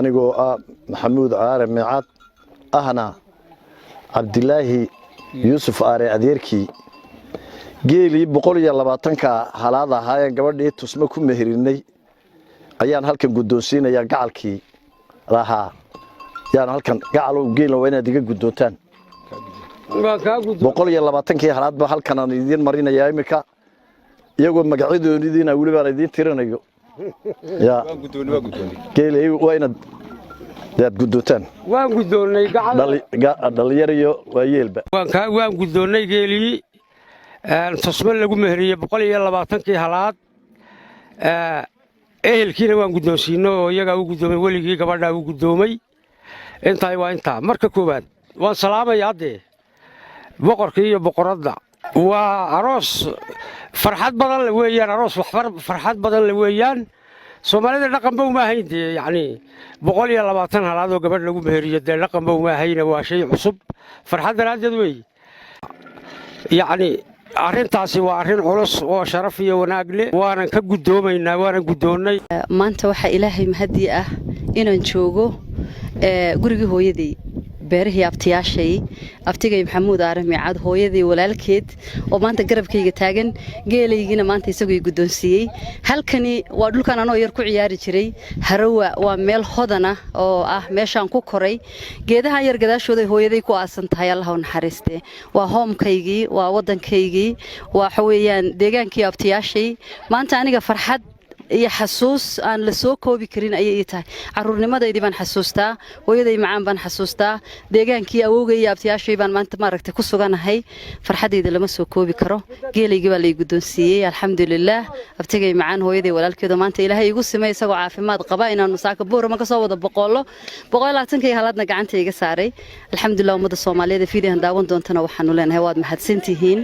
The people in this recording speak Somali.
أنا محمود عارم معاد أهنا عبد الله يوسف آري أديركي جيلي بقول يلا باتنكا هذا هاي قبل تسمكم مهريني أيان هالكن قدوسين يا قالكي راها يعني هالكن قالوا جيل وين دقيق قدوتان بقول يلا باتنكي هذا بهالكن أنا يدين مرينا يا إمك يقول مقعدوا يدين أولي باردين تيرنا يقول يا جيلي وين دad gudotan waan gudoonay dhalinyaro waayelba waan gudoonay geelii tusmo lagu meheriyay 120kii halaad ehelkiina waan gudoonsiino oo iyaga u gudoomay waligii gabadha u gudoomay intaay waa inta marka koobaad waan salaamayaa boqorkii iyo boqoradda waa aroos farxad badan la weeyaan aroos farxad badan la weeyaan Soomaalida dhaqan baa uma hayn yani 120 halaad oo gabadh lagu meheriyay dhaqan baa uma hayna waa shay cusub farxad daraaddeed weey yani arrintaasi waa arrin culus oo sharaf iyo wanaag leh waana ka gudoomaynaa waana gudoonay maanta waxa Ilaahay mahadi ah inaan joogo gurigii hooyadii beerihii abtiyaashay abtigay maxamuud aaran miicad hooyadii walaalkeed oo maanta garabkayga taagan geelaygina maanta isagoo gudoonsiiyay halkani waa dhulkan anoo yar ku ciyaari jiray harawa waa meel hodana oo ah meeshaan ku koray geedaha yar gadaashooda hooyaday ku aasan tahay Allah u naxariiste waa hoomkaygii waa wadankaygii waa xaweeyaan deegaankii abtiyaashay maanta aniga farxad iyo xasuus aan la soo koobi karin ayay tahay caruurnimadeedii baan xasuustaa hooyaday macaan baan xasuustaa deegaankii awowgay iyo abtiyaashay baan maanta maaragtay ku suganahay farxadeeda lama soo koobi karo geelaygii baa la gudoonsiiyay alxamdulillaah abtigay macaan hooyaday walaalkeed maanta Ilaahay igu sameeyay isagoo caafimaad qaba inaan saaka boorama ka soo wada 120kii halaadna gacantayga saaray alxamdulillaah ummadda Soomaaliyeed fiidiyaan daawan doontana waxaan u leenahay waad mahadsantihiin